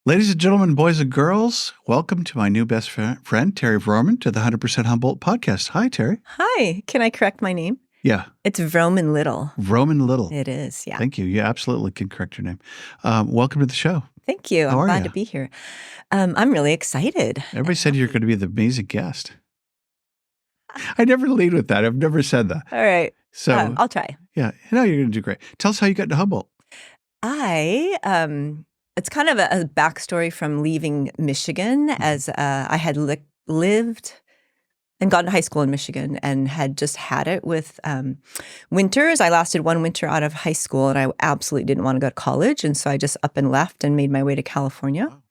Ladies and gentlemen, boys and girls, welcome to my new best friend, Terri Vroman, to the 100% Humboldt podcast. Hi, Terri. Hi. Can I correct my name? Yeah. It's Vroman Little. Vroman Little. It is, yeah. Thank you. You absolutely can correct your name. Welcome to the show. Thank you. How I'm are glad you? to be here. I'm really excited. Everybody said you're going to be the amazing guest. I never lead with that. I've never said that. All right. So I'll try. Yeah. You're going to do great. Tell us how you got to Humboldt. It's kind of a backstory from leaving Michigan, as I had lived and gone to high school in Michigan and had just had it with winters. I lasted one winter out of high school and I absolutely didn't want to go to college. And so I just up and left and made my way to California. Wow.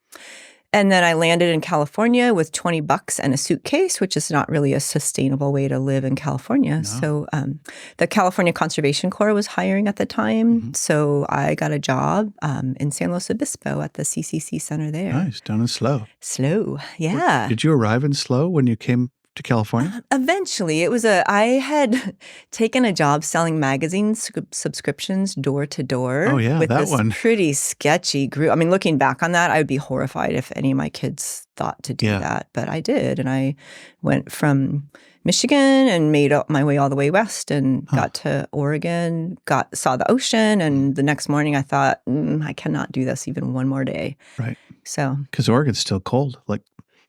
And then I landed in California with $20 and a suitcase, which is not really a sustainable way to live in California. No. So the California Conservation Corps was hiring at the time. Mm-hmm. So I got a job in San Luis Obispo at the CCC Center there. Nice. Down in Slow. Slow, yeah. Did you arrive in Slow when you came to California? Eventually, I had taken a job selling magazine subscriptions door to door. Oh, yeah, with that this one. Pretty sketchy group. I mean, looking back on that, I would be horrified if any of my kids thought to do that, but I did, and I went from Michigan and made my way all the way west and got to Oregon. Saw the ocean, and the next morning I thought, I cannot do this even one more day. Right. So because Oregon's still cold, like.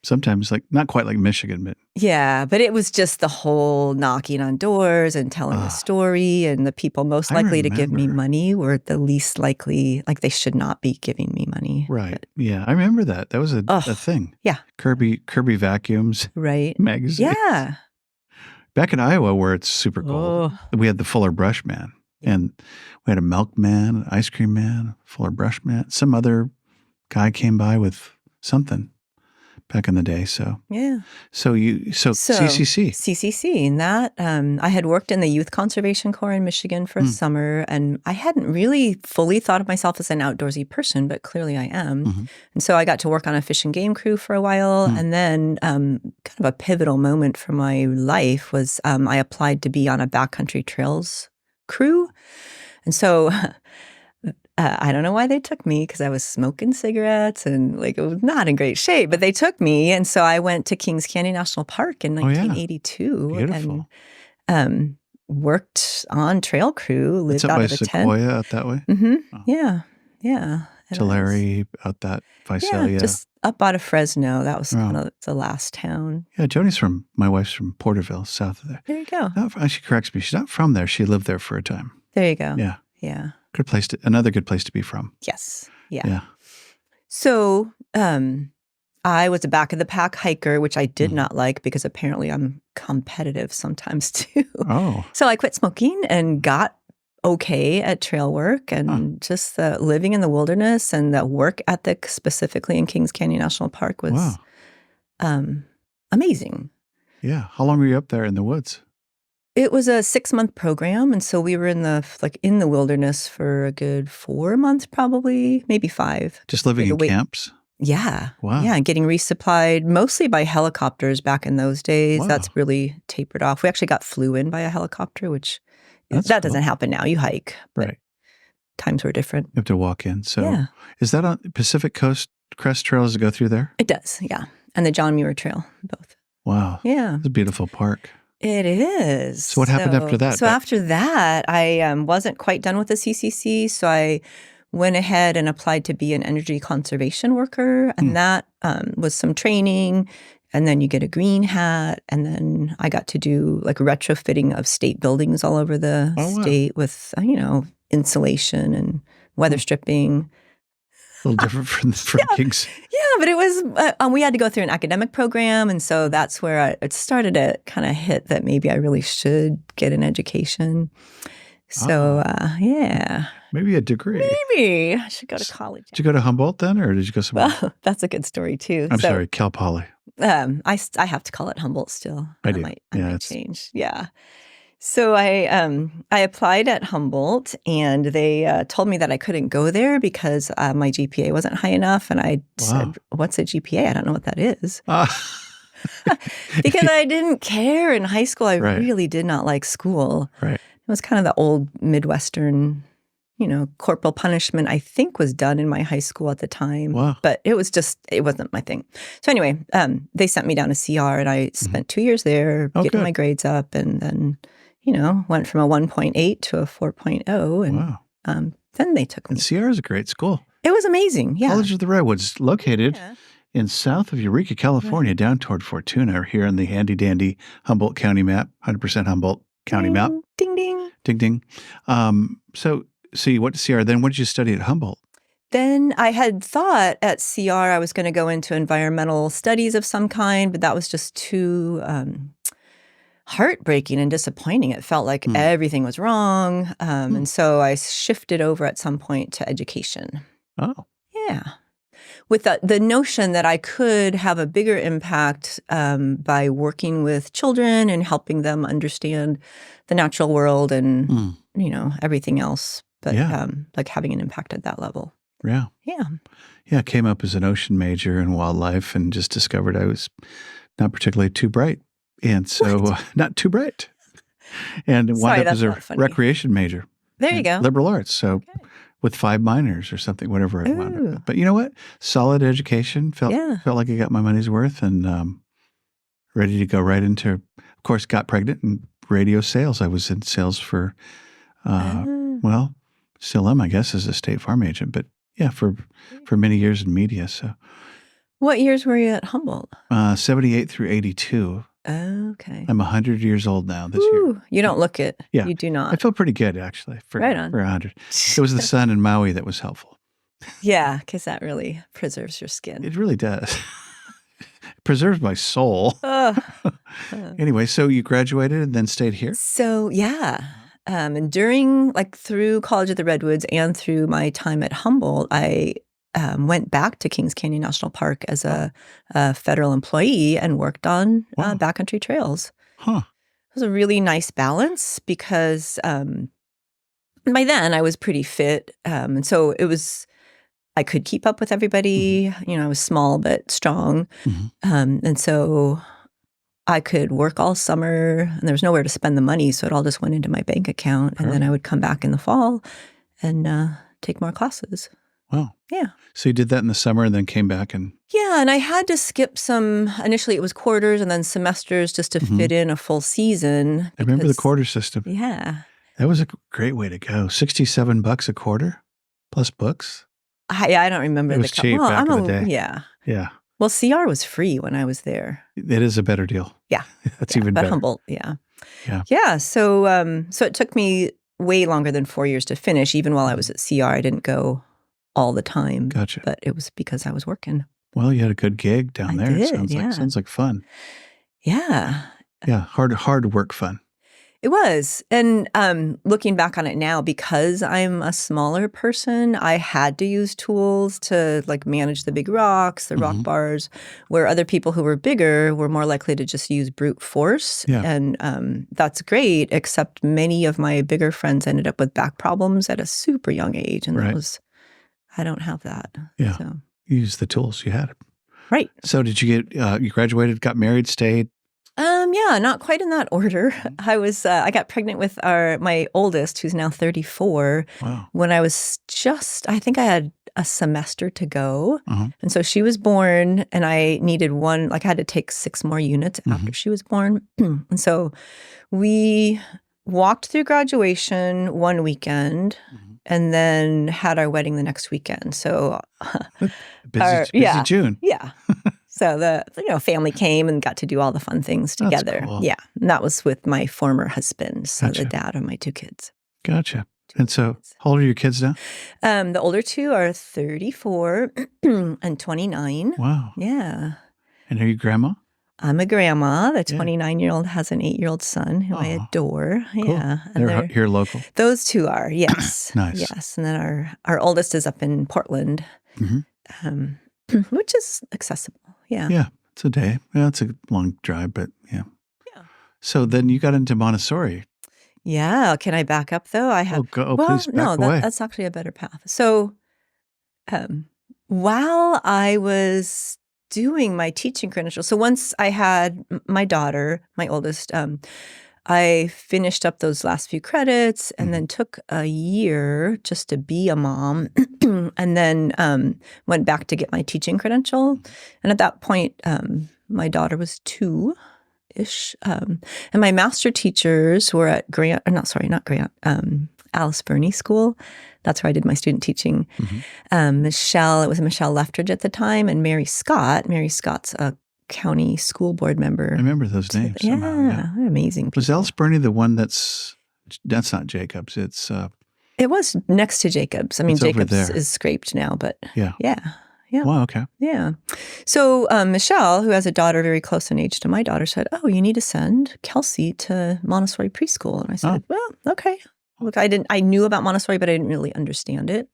Sometimes, like not quite like Michigan, but yeah, but it was just the whole knocking on doors and telling the story, and the people most likely to give me money were the least likely, like they should not be giving me money. Right. But, yeah, I remember that. That was a thing. Yeah. Kirby vacuums. Right. Magazines. Yeah. Back in Iowa, where it's super cold, we had the Fuller Brush Man, and we had a milkman, an ice cream man, Fuller Brush Man. Some other guy came by with something. Back in the day, so yeah. So CCC, and that I had worked in the Youth Conservation Corps in Michigan for a summer, and I hadn't really fully thought of myself as an outdoorsy person, but clearly I am. Mm-hmm. And so I got to work on a fish and game crew for a while, and then kind of a pivotal moment for my life was I applied to be on a backcountry trails crew, and so. I don't know why they took me because I was smoking cigarettes and like it was not in great shape, but they took me. And so I went to Kings Canyon National Park in 1982 Beautiful. and worked on trail crew, lived out of a tent. Sequoia out that way? Mm-hmm. Oh. Yeah. Yeah. Tulare out that Visalia. Yeah, just up out of Fresno. That was kind of the last town. Yeah, my wife's from Porterville, south of there. There you go. She corrects me. She's not from there. She lived there for a time. There you go. Yeah. Yeah. Another good place to be from. Yes. Yeah. So I was a back of the pack hiker, which I did not like because apparently I'm competitive sometimes too. Oh. So I quit smoking and got okay at trail work and just the living in the wilderness and the work ethic specifically in Kings Canyon National Park was amazing. Yeah. How long were you up there in the woods? It was a 6-month program, and so we were in the wilderness for a good 4 months, probably, maybe 5. Just living in camps? Yeah. Wow. Yeah, and getting resupplied mostly by helicopters back in those days. Wow. That's really tapered off. We actually got flew in by a helicopter, which that doesn't happen now. You hike. Right. Times were different. You have to walk in. So is that on Pacific Coast Crest Trails to go through there? It does, yeah. And the John Muir Trail, both. Wow. Yeah. It's a beautiful park. It is. So what happened after that? So after that, I wasn't quite done with the CCC, so I went ahead and applied to be an energy conservation worker, and that was some training, and then you get a green hat, and then I got to do like retrofitting of state buildings all over the state with, insulation and weather stripping. A little different from Kings. Yeah, but it was, we had to go through an academic program. And so that's where it started to kind of hit that maybe I really should get an education. So, Maybe a degree. Maybe I should go to college. Did you go to Humboldt then, or did you go somewhere? Well, that's a good story too. I'm sorry, Cal Poly. I have to call it Humboldt still. I do. I might change. Yeah. So I applied at Humboldt, and they told me that I couldn't go there because my GPA wasn't high enough. And I said, "What's a GPA? I don't know what that is." Because I didn't care in high school. I really did not like school. Right. It was kind of the old Midwestern corporal punishment, I think, was done in my high school at the time. Wow. But it wasn't my thing. So anyway, they sent me down to CR, and I spent 2 years there getting my grades up, and then, went from a 1.8 to a 4.0. And wow. Then they took me. And CR is a great school. It was amazing. Yeah. College of the Redwoods, located in south of Eureka, California, down toward Fortuna, here in the handy-dandy Humboldt County map, 100% Humboldt County map. Ding, ding. Ding, ding. So you went to CR. Then what did you study at Humboldt? Then I had thought at CR I was going to go into environmental studies of some kind, but that was just too heartbreaking and disappointing. It felt like everything was wrong. And so I shifted over at some point to education. Oh. Yeah. With the notion that I could have a bigger impact by working with children and helping them understand the natural world and, everything else. But like having an impact at that level. Yeah. Yeah. Yeah. I came up as an ocean major in wildlife and just discovered I was not particularly too bright. And so not too bright. And wound up as a recreation major. There you go. Liberal arts. So with 5 minors or something, whatever it wound up with. But you know what? Solid education. Felt like I got my money's worth and ready to go right into, of course, got pregnant and radio sales. I was in sales for, still am, I guess, as a State Farm agent. But yeah, for many years in media. So, what years were you at Humboldt? 78 through 82. Okay. I'm 100 years old now this year. You don't look it. Yeah. You do not. I feel pretty good, actually, for 100. It was the sun in Maui that was helpful. Yeah, because that really preserves your skin. It really does. It preserves my soul. Anyway, so you graduated and then stayed here? So, yeah. And through College of the Redwoods and through my time at Humboldt, I went back to Kings Canyon National Park as a federal employee and worked on backcountry trails. Huh. It was a really nice balance because by then I was pretty fit. And so I could keep up with everybody. I was small but strong. And so I could work all summer and there was nowhere to spend the money. So it all just went into my bank account. And then I would come back in the fall and take more classes. Wow. Yeah. So you did that in the summer and then came back and... Yeah, and I had to skip initially it was quarters and then semesters just to fit in a full season. I remember the quarter system. Yeah. That was a great way to go. $67 a quarter plus books. I don't remember. It was cheap back in the day. Yeah. Yeah. Well, CR was free when I was there. It is a better deal. Yeah. That's even better. But Humboldt, yeah. Yeah. Yeah, so it took me way longer than 4 years to finish. Even while I was at CR, I didn't go all the time. Gotcha. But it was because I was working. Well, you had a good gig down there. Did, Sounds like fun. Yeah. Yeah, hard work fun. It was. And looking back on it now, because I'm a smaller person, I had to use tools to manage the big rocks, the rock bars, where other people who were bigger were more likely to just use brute force. Yeah. And that's great, except many of my bigger friends ended up with back problems at a super young age. And I don't have that. Yeah. So. You used the tools you had. Right. So did you you graduated, got married, stayed? Yeah, not quite in that order. I got pregnant with my oldest, who's now 34. Wow. When I was I think I had a semester to go. And so she was born and I needed I had to take 6 more units after she was born. And so we walked through graduation one weekend and then had our wedding the next weekend. So busy June. Yeah. So the family came and got to do all the fun things together. That's cool. Yeah. And that was with my former husband, so Gotcha. the dad of my 2 kids. Gotcha. And so how old are your kids now? The older 2 are 34 and 29. Wow. Yeah. And are you grandma? I'm a grandma. The 29-year-old has an 8-year-old son who I adore. Cool. Yeah. And they're here local? Those 2 are, yes. Nice. Yes. And then our oldest is up in Portland, which is accessible. Yeah. Yeah. It's a day. Yeah, it's a long drive, but yeah. Yeah. So then you got into Montessori. Yeah. Can I back up though? Please back away. That's actually a better path. So while I was doing my teaching credentials, so once I had my daughter, my oldest, I finished up those last few credits and then took a year just to be a mom and then went back to get my teaching credential. And at that point, my daughter was 2-ish. And my master teachers were at Alice Burney School. That's where I did my student teaching. Michelle, it was Michelle Leftridge at the time, and Mary Scott. Mary Scott's a county school board member. I remember those names. Yeah, amazing people. Was Alice Burney the one that's not Jacobs? It's it was next to Jacobs. I mean, Jacobs is scraped now, but yeah. Wow, okay. Yeah. So Michelle, who has a daughter very close in age to my daughter, said, "Oh, you need to send Kelsey to Montessori preschool." And I said, "Well, okay." Look, I knew about Montessori, but I didn't really understand it.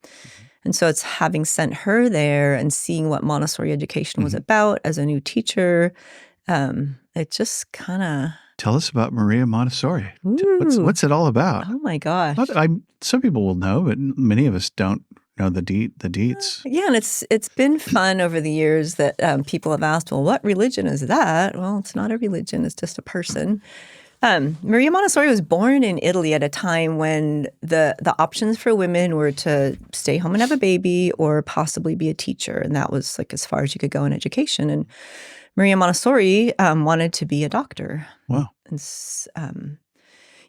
And so it's having sent her there and seeing what Montessori education was about as a new teacher. It just kind of... Tell us about Maria Montessori. What's it all about? Oh my gosh. Some people will know, but many of us don't know the deets. Yeah, and it's been fun over the years that people have asked, well, what religion is that? Well, it's not a religion. It's just a person. Maria Montessori was born in Italy at a time when the options for women were to stay home and have a baby or possibly be a teacher. And that was like as far as you could go in education. And Maria Montessori wanted to be a doctor. Wow. And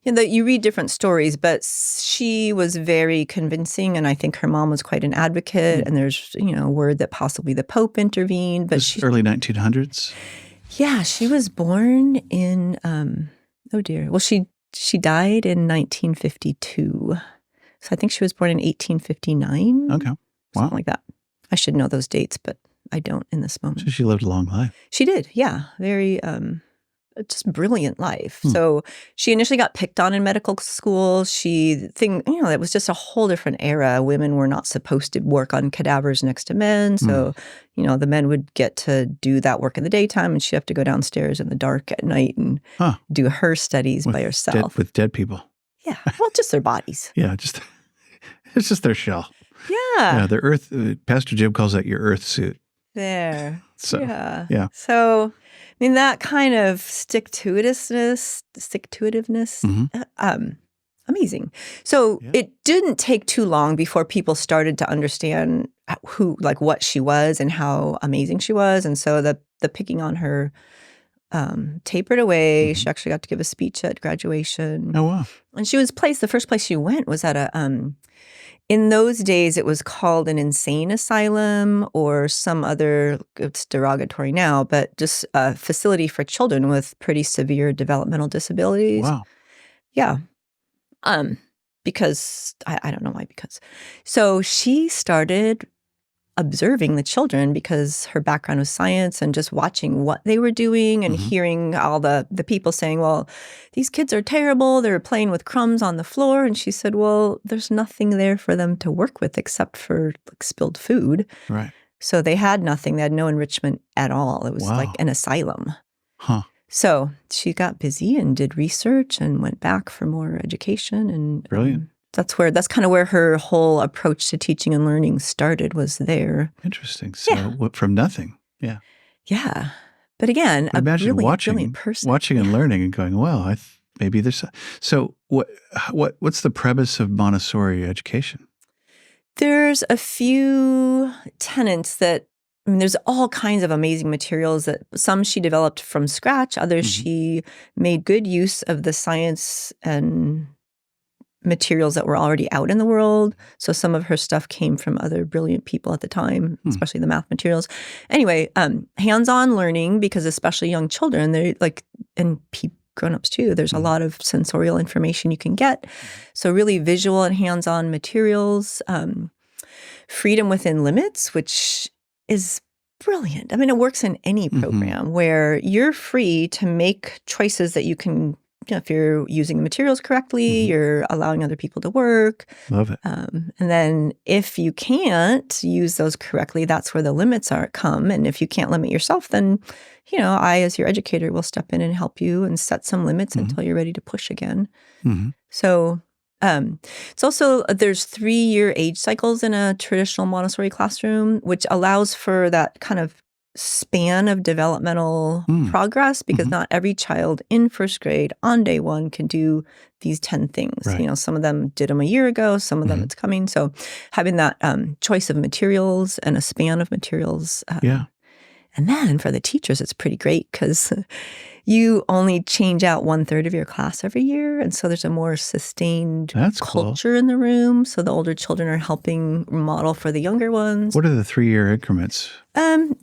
you read different stories, but she was very convincing. And I think her mom was quite an advocate. And there's, a word that possibly the Pope intervened. But early 1900s? Yeah, she was born in... oh dear. Well, she died in 1952. So I think she was born in 1859. Okay. Wow. Something like that. I should know those dates, but I don't in this moment. So she lived a long life. She did, yeah. Very just brilliant life. So she initially got picked on in medical school. It was just a whole different era. Women were not supposed to work on cadavers next to men. So, the men would get to do that work in the daytime and she'd have to go downstairs in the dark at night and do her studies by herself. With dead people. Yeah. Well, just their bodies. Yeah. It's just their shell. Yeah. Yeah. Their earth, Pastor Jim calls that your earth suit. There. So, yeah. So, I mean, that kind of stick-to-itiveness, amazing. So it didn't take too long before people started to understand what she was and how amazing she was. And so the picking on her tapered away. She actually got to give a speech at graduation. Oh, wow. And the first place she went was at in those days, it was called an insane asylum or some other, it's derogatory now, but just a facility for children with pretty severe developmental disabilities. Wow. Yeah. Because, I don't know why, So she started observing the children because her background was science and just watching what they were doing and hearing all the people saying, well, these kids are terrible. They're playing with crumbs on the floor. And she said, well, there's nothing there for them to work with except for spilled food. Right. So they had nothing. They had no enrichment at all. It was like an asylum. Huh. So she got busy and did research and went back for more education. And brilliant. That's kind of where her whole approach to teaching and learning started, was there. Interesting. So from nothing. Yeah. Yeah. But again, imagine brilliant person. Watching and learning and going, well, maybe there's... So what's the premise of Montessori education? There's a few tenets that, there's all kinds of amazing materials that some she developed from scratch. Others she made good use of the science and materials that were already out in the world. So some of her stuff came from other brilliant people at the time, especially the math materials. Anyway, hands-on learning, because especially young children, they're and grown-ups too, there's a lot of sensorial information you can get. So really visual and hands-on materials, freedom within limits, which is brilliant. I mean, it works in any program where you're free to make choices that you can, if you're using the materials correctly, you're allowing other people to work. Love it. And then if you can't use those correctly, that's where the limits come. And if you can't limit yourself, then, I, as your educator, will step in and help you and set some limits until you're ready to push again. So it's also, there's 3-year age cycles in a traditional Montessori classroom, which allows for that kind of span of developmental progress, because not every child in first grade on day one can do these 10 things. Right. Some of them did them a year ago, some of them it's coming. So having that choice of materials and a span of materials. And then for the teachers, it's pretty great because you only change out 1/3 of your class every year. And so there's a more sustained culture in the room. So the older children are helping model for the younger ones. What are the 3-year increments?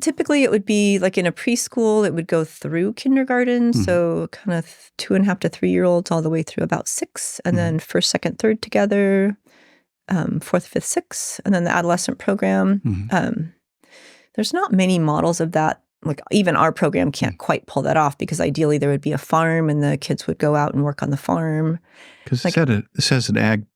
Typically, it would be like in a preschool, it would go through kindergarten. So kind of 2.5 to 3-year-olds all the way through about 6. And then first, second, third together, 4th, 5th, 6th. And then the adolescent program. There's not many models of that. Like even our program can't quite pull that off because ideally there would be a farm and the kids would go out and work on the farm. Because this has an ag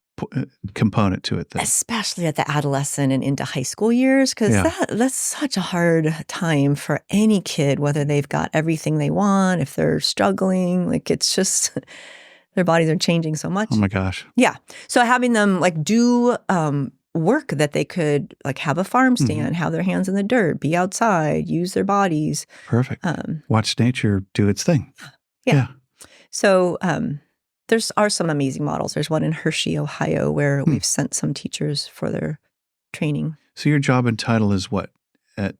component to it. Especially at the adolescent and into high school years, because that's such a hard time for any kid, whether they've got everything they want, if they're struggling. Like it's just, their bodies are changing so much. Oh my gosh. Yeah. So having them like do work that they could like have a farm stand, have their hands in the dirt, be outside, use their bodies. Perfect. Watch nature do its thing. Yeah. So there are some amazing models. There's one in Hershey, Ohio, where we've sent some teachers for their training. So your job and title is what at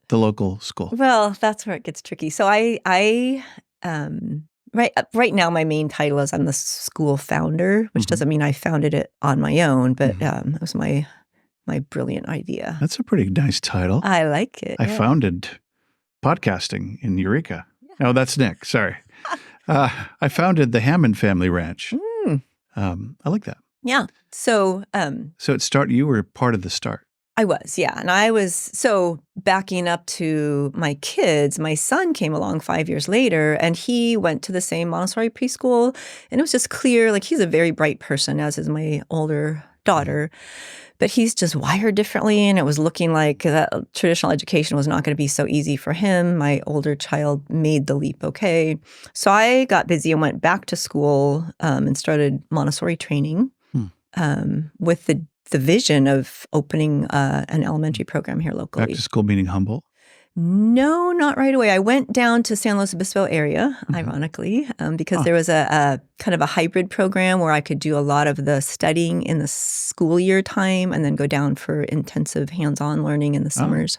the local school? Well, that's where it gets tricky. So I right now, my main title is I'm the school founder, which doesn't mean I founded it on my own, but it was my brilliant idea. That's a pretty nice title. I like it. I founded podcasting in Eureka. No, that's Nick. Sorry. I founded the Hammond family ranch. I like that. Yeah. So you were part of the start. I was, yeah. And I was, so backing up to my kids, my son came along 5 years later and he went to the same Montessori preschool. And it was just clear, like he's a very bright person, as is my older daughter, but he's just wired differently. And it was looking like that traditional education was not going to be so easy for him. My older child made the leap okay. So I got busy and went back to school and started Montessori training with the vision of opening an elementary program here locally. Back to school meaning Humboldt? No, not right away. I went down to San Luis Obispo area, ironically, because there was a kind of a hybrid program where I could do a lot of the studying in the school year time and then go down for intensive hands-on learning in the summers.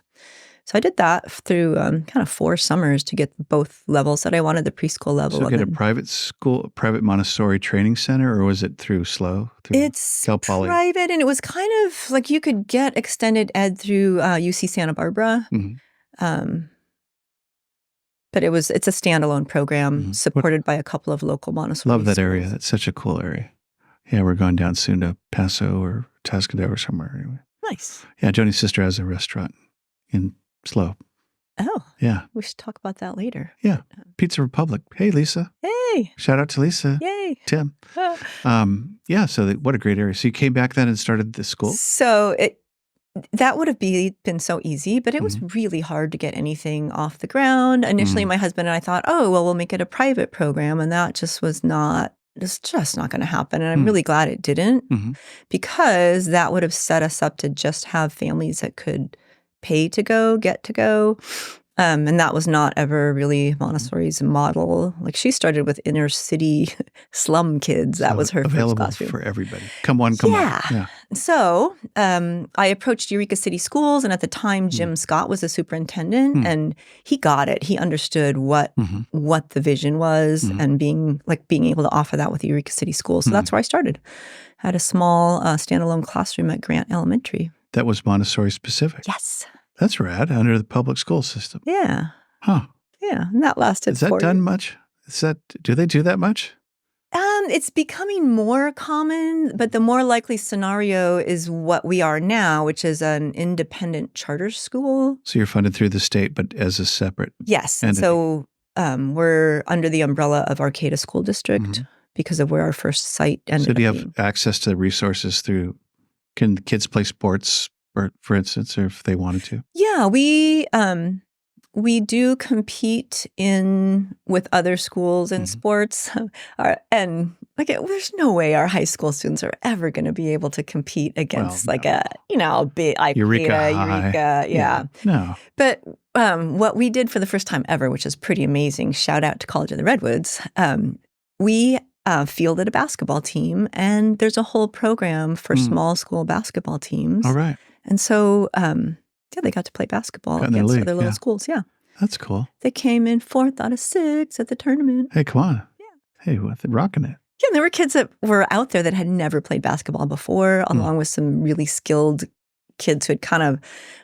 So I did that through kind of 4 summers to get both levels that I wanted, the preschool level. So get a private school, private Montessori training center, or was it through SLO? It's Cal Poly? Private, and it was kind of like you could get extended ed through UC Santa Barbara. But it's a standalone program supported by a couple of local Montessori Love that schools. area. That's such a cool area. Yeah, we're going down soon to Paso or Tascadero or somewhere. Anyway. Nice. Yeah, Joni's sister has a restaurant in SLO. Oh. Yeah. We should talk about that later. Yeah. Pizza Republic. Hey, Lisa. Hey. Shout out to Lisa. Yay. Tim. Yeah, so what a great area. So you came back then and started the school? So that would have been so easy, but it was really hard to get anything off the ground. Initially, my husband and I thought, we'll make it a private program. And that just was not, it's just not going to happen. And I'm really glad it didn't because that would have set us up to just have families that could pay to go, get to go. And that was not ever really Montessori's model. Like she started with inner city slum kids. That was her first classroom. For everybody. Come on, come on. Yeah. So I approached Eureka City Schools, and at the time, Jim Scott was the superintendent, and he got it. He understood what the vision was, and being able to offer that with Eureka City Schools. So that's where I started. I had a small standalone classroom at Grant Elementary. That was Montessori specific. Yes. That's rad, under the public school system. Yeah. Huh. Yeah, and that lasted. Is that done much? Do they do that much? It's becoming more common, but the more likely scenario is what we are now, which is an independent charter school. So you're funded through the state, but as a separate Yes. entity. So we're under the umbrella of Arcata School District because of where our first site ended up. So do you have access to resources through, can kids play sports, for instance, or if they wanted to? Yeah, we do compete with other schools in sports, and Like, there's no way our high school students are ever going to be able to compete against no. like a big like Eureka Beta, High. Eureka, yeah. No. But what we did for the first time ever, which is pretty amazing, shout out to College of the Redwoods, we fielded a basketball team, and there's a whole program for small school basketball teams. All right. And so, they got to play basketball against other little schools. Yeah. That's cool. They came in 4th out of 6 at the tournament. Hey, come on. Yeah. Hey, rocking it. Yeah, and there were kids that were out there that had never played basketball before, along with some really skilled kids who had kind of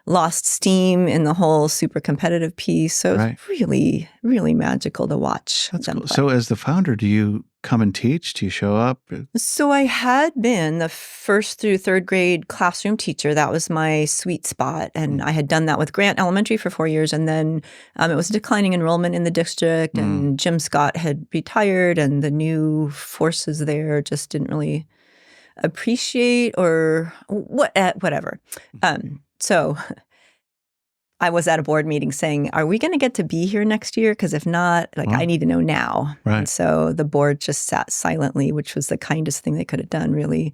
lost steam in the whole super competitive piece. So it was really, really magical to watch. That's them cool. play. So as the founder, do you come and teach? Do you show up? So I had been the 1st through 3rd grade classroom teacher. That was my sweet spot. And I had done that with Grant Elementary for 4 years. And then it was declining enrollment in the district. And Jim Scott had retired. And the new forces there just didn't really appreciate or whatever. So I was at a board meeting saying, are we going to get to be here next year? Because if not, I need to know now. Right. And so the board just sat silently, which was the kindest thing they could have done, really.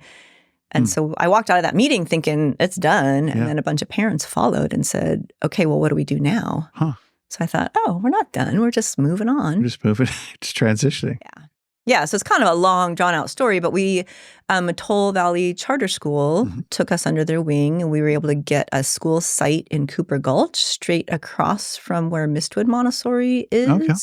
And so I walked out of that meeting thinking it's done. And then a bunch of parents followed and said, okay, well, what do we do now? Huh. So I thought, oh, we're not done. We're just moving on. We're just moving. It's transitioning. Yeah. Yeah, so it's kind of a long, drawn-out story, but we, Atoll Valley Charter School took us under their wing, and we were able to get a school site in Cooper Gulch, straight across from where Mistwood Montessori is. Okay.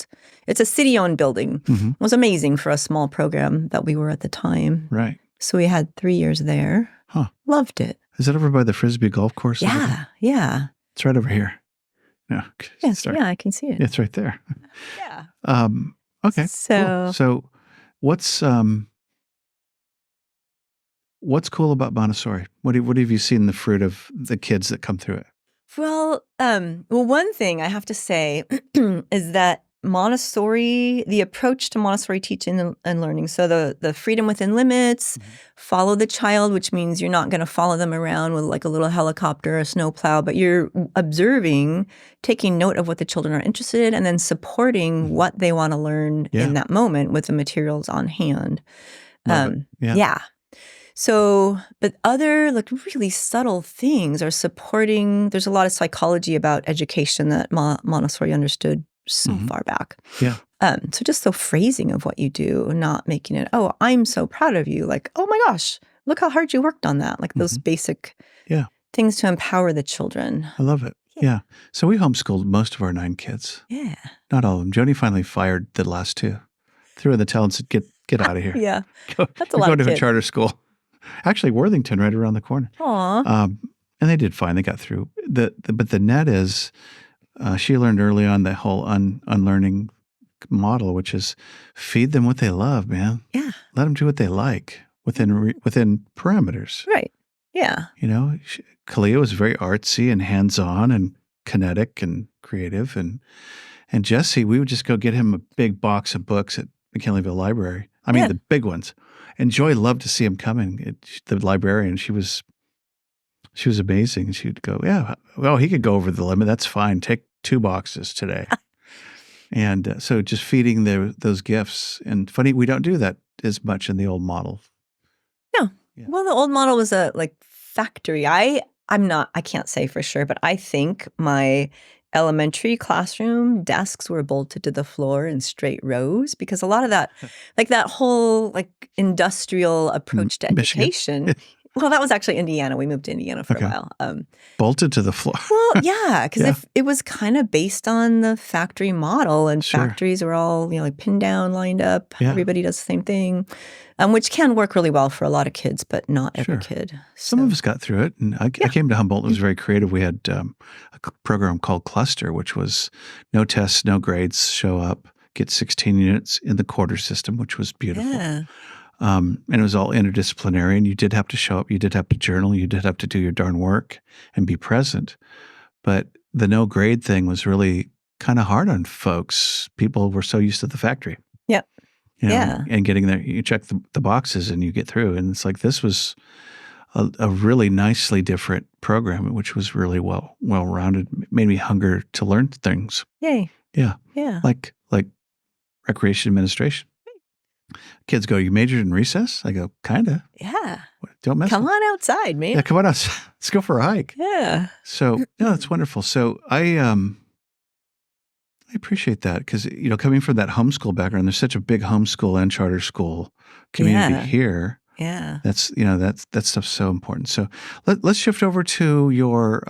It's a city-owned building. It was amazing for a small program that we were at the time. Right. So we had 3 years there. Huh. Loved it. Is that over by the Frisbee golf course? Yeah, yeah. It's right over here. Yeah. Yes, yeah, I can see it. It's right there. Yeah. Okay. So, cool. So what's cool about Montessori? What have you seen the fruit of the kids that come through it? Well, one thing I have to say is that Montessori, the approach to Montessori teaching and learning, so the freedom within limits, follow the child, which means you're not going to follow them around with like a little helicopter, a snowplow, but you're observing, taking note of what the children are interested in, and then supporting what they want to learn in that moment with the materials on hand. Yeah. So, but other like really subtle things are supporting. There's a lot of psychology about education that Montessori understood so far back. Yeah. So just the phrasing of what you do, not making it, oh, I'm so proud of you. Like, oh my gosh, look how hard you worked on that. Like those basic things to empower the children. I love it. Yeah. So we homeschooled most of our 9 kids. Yeah. Not all of them. Joni finally fired the last 2. Threw in the towel and said, get out of here. Yeah. That's a lot. Go to a charter school. Actually, Worthington, right around the corner. Aw. And they did fine. They got through. But the net is, she learned early on the whole unlearning model, which is feed them what they love, man. Yeah. Let them do what they like within parameters. Right. Yeah. You know, Kalia was very artsy and hands-on and kinetic and creative. And Jesse, we would just go get him a big box of books at McKinleyville Library. I mean, the big ones. And Joy loved to see him coming. The librarian, she was amazing. She'd go, yeah, well, he could go over the limit. That's fine. Take 2 boxes today. And so just feeding those gifts. And funny, we don't do that as much in the old model. No. Yeah. Well, the old model was a like factory. I can't say for sure, but I think my elementary classroom desks were bolted to the floor in straight rows because a lot of that, like that whole like industrial approach to education. Well, that was actually Indiana. We moved to Indiana for a while. Bolted to the floor. Well, yeah, because it was kind of based on the factory model, and factories are all like pinned down, lined up. Yeah. Everybody does the same thing, which can work really well for a lot of kids, but not every kid. So. Some of us got through it, and I came to Humboldt. It was very creative. We had a program called Cluster, which was no tests, no grades, show up, get 16 units in the quarter system, which was beautiful. Yeah. And it was all interdisciplinary, and you did have to show up. You did have to journal. You did have to do your darn work and be present. But the no grade thing was really kind of hard on folks. People were so used to the factory. Yep. You know, and getting there, you check the boxes and you get through. And it's like this was a really nicely different program, which was really well-rounded. Made me hunger to learn things. Yay. Yeah. Yeah. Like recreation administration. Kids go, you majored in recess? I go, kind of. Yeah. Don't mess Come with on outside, man. Yeah, come on outside. Let's go for a hike. Yeah. So, no, that's wonderful. So I appreciate that because, coming from that homeschool background, there's such a big homeschool and charter school community here. Yeah. That's, that stuff's so important. So let's shift over to your,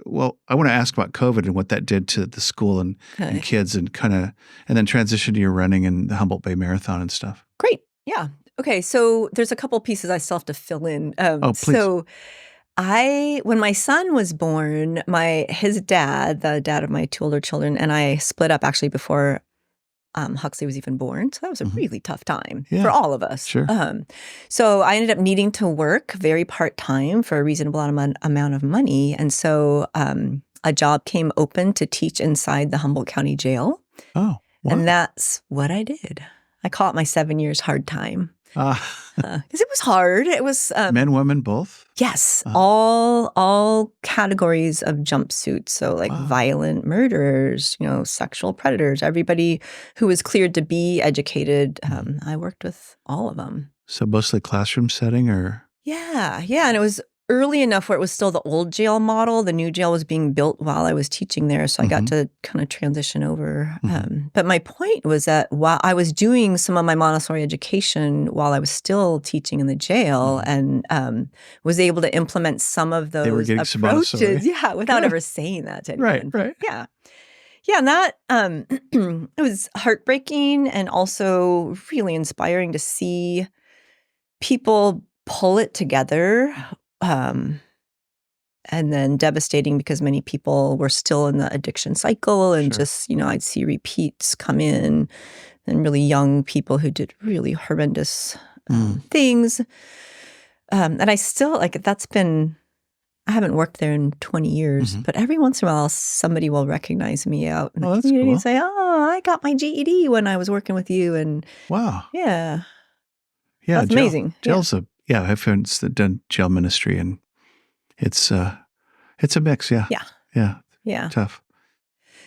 well, I want to ask about COVID and what that did to the school and kids and then transition to your running and the Humboldt Bay Marathon and stuff. Great. Yeah. Okay. So there's a couple pieces I still have to fill in. Please. So when my son was born, his dad, the dad of my two older children, and I split up actually before Huxley was even born. So that was a really tough time for all of us. Sure. So I ended up needing to work very part-time for a reasonable amount of money. And so a job came open to teach inside the Humboldt County jail. Oh, wow. And that's what I did. I call it my 7 years hard time. Because it was hard. It was men, women, both. Yes, all categories of jumpsuits. So like violent murderers, sexual predators, everybody who was cleared to be educated. I worked with all of them. So mostly classroom setting, or yeah, and it was early enough where it was still the old jail model. The new jail was being built while I was teaching there, so I got to kind of transition over. But my point was that while I was doing some of my Montessori education while I was still teaching in the jail, and was able to implement some of those approaches, without ever saying that to anyone. Right. Yeah, and that it was heartbreaking and also really inspiring to see people pull it together. And then devastating because many people were still in the addiction cycle and just, I'd see repeats come in and really young people who did really horrendous things. And I still, I haven't worked there in 20 years, but every once in a while somebody will recognize me out in the community and say, oh, I got my GED when I was working with you. And wow. Yeah. Yeah. That's amazing. Jail's I have friends that done jail ministry, and it's a mix. Yeah. Tough.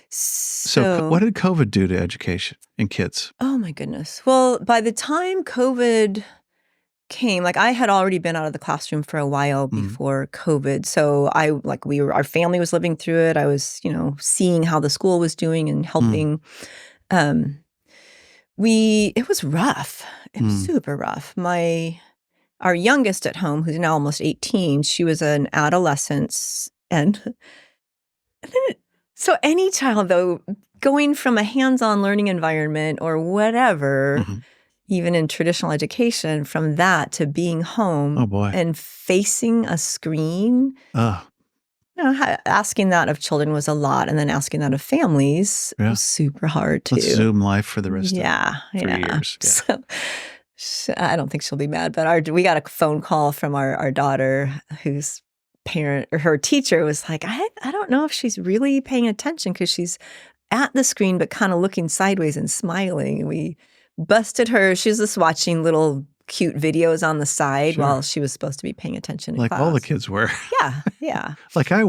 So what did COVID do to education and kids? Oh my goodness. Well, by the time COVID came, I had already been out of the classroom for a while before COVID. So our family was living through it. I was, seeing how the school was doing and helping. It was rough. It was super rough. Our youngest at home, who's now almost 18, she was an adolescent. So any child, though, going from a hands-on learning environment or whatever, even in traditional education, from that to being home and facing a screen, asking that of children was a lot. And then asking that of families was super hard, too. Let's Zoom life for the rest of 3 years. Yeah. So, I don't think she'll be mad, but we got a phone call from our daughter whose parent or her teacher was like, I don't know if she's really paying attention because she's at the screen but kind of looking sideways and smiling. And we busted her. She was just watching little cute videos on the side while she was supposed to be paying attention in class. All the kids were. Yeah. Like I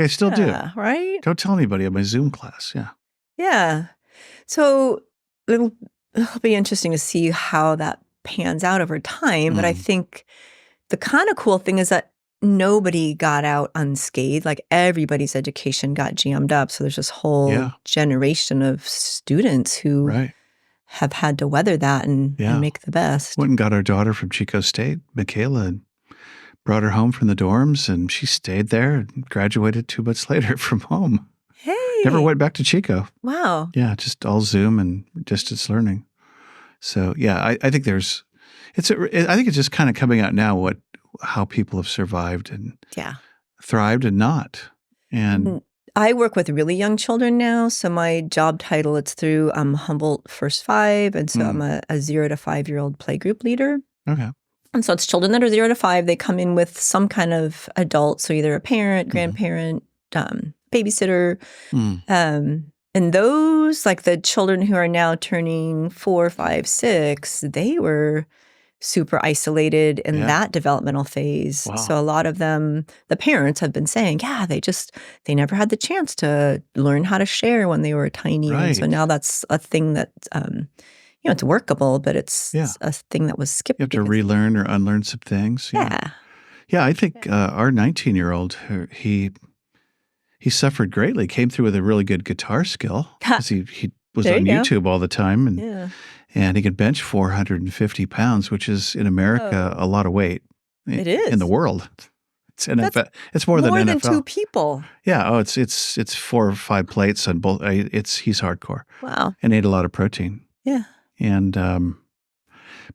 still do. Right? Don't tell anybody at my Zoom class. Yeah. Yeah. So it'll be interesting to see how that pans out over time. But I think the kind of cool thing is that nobody got out unscathed. Everybody's education got jammed up. So there's this whole generation of students who have had to weather that and make the best. Went and got our daughter from Chico State, Michaela, and brought her home from the dorms, and she stayed there and graduated 2 months later from home. Hey. Never went back to Chico. Wow. Yeah, just all Zoom and distance learning. So I think I think it's just kind of coming out now how people have survived and thrived and not. And I work with really young children now. So my job title, it's through Humboldt First 5. And so I'm a 0 to 5-year-old playgroup leader. Okay. And so it's children that are 0 to 5. They come in with some kind of adult. So either a parent, grandparent, babysitter. And those, the children who are now turning 4, 5, 6, they were super isolated in that developmental phase. Wow. So a lot of them, the parents have been saying, they never had the chance to learn how to share when they were tiny. Right. And so now that's a thing that, it's workable, but it's a thing that was skipped. You have to relearn or unlearn some things. Yeah. Yeah, I think our 19-year-old, he suffered greatly, came through with a really good guitar skill because he was on YouTube all the time. And he could bench 450 pounds, which is in America a lot of weight. It is. In the world. It's NFL. It's more than NFL. More than 2 people. Yeah. Oh, it's 4 or 5 plates on both. He's hardcore. Wow. And ate a lot of protein. Yeah. And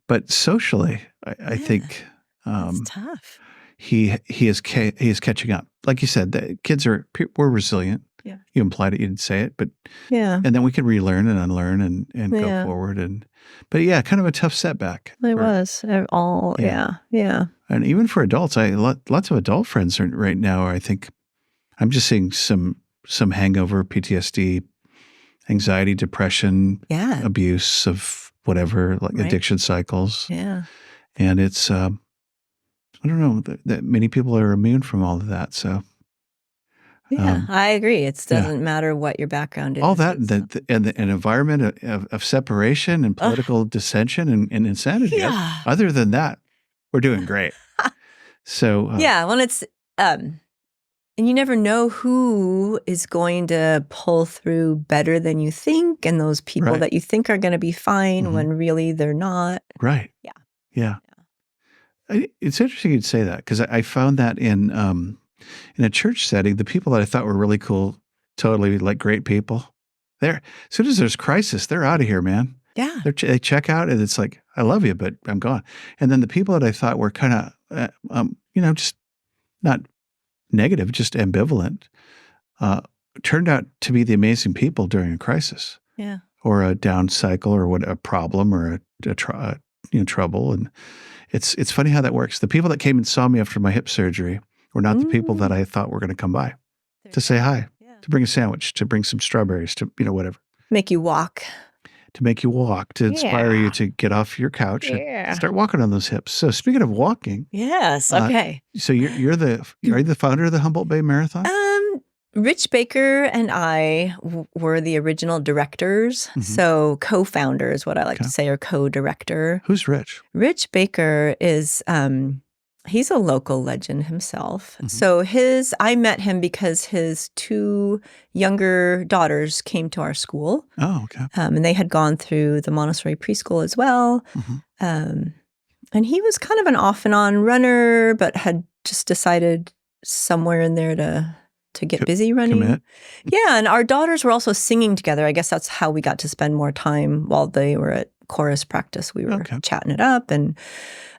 but socially, I think it's tough. He is catching up. Like you said, the kids we're resilient. Yeah. You implied it, you didn't say it, but yeah. And then we can relearn and unlearn and go forward. But kind of a tough setback. It was all yeah. And even for adults, lots of adult friends right now. I think I'm just seeing some hangover, PTSD, anxiety, depression, abuse of whatever, like addiction cycles. Yeah. And it's I don't know that many people are immune from all of that. So. Yeah, I agree. It doesn't matter what your background is. All that and an environment of separation and political dissension and insanity. Yeah. Other than that, we're doing great. So well, it's and you never know who is going to pull through better than you think, and those people that you think are going to be fine when really they're not. Right. Yeah. It's interesting you'd say that because I found that in a church setting, the people that I thought were really cool, totally like great people, as soon as there's crisis, they're out of here, man. Yeah. They check out and it's like, I love you, but I'm gone. And then the people that I thought were kind of, just not negative, just ambivalent, turned out to be the amazing people during a crisis. Yeah. Or a down cycle or a problem or trouble. And it's funny how that works. The people that came and saw me after my hip surgery were not the people that I thought were going to come by to say hi, to bring a sandwich, to bring some strawberries, to, whatever. Make you walk. To make you walk, to inspire you to get off your couch and start walking on those hips. So speaking of walking. Yes. Okay. So are you the founder of the Humboldt Bay Marathon? Rich Baker and I were the original directors. So co-founders, what I like to say, or co-director. Who's Rich? Rich Baker is, he's a local legend himself. So I met him because his 2 younger daughters came to our school. Oh, okay. And they had gone through the Montessori preschool as well. And he was kind of an off and on runner, but had just decided somewhere in there to get busy running. Commit. Yeah, and our daughters were also singing together. I guess that's how we got to spend more time while they were at chorus practice. We were chatting it up, and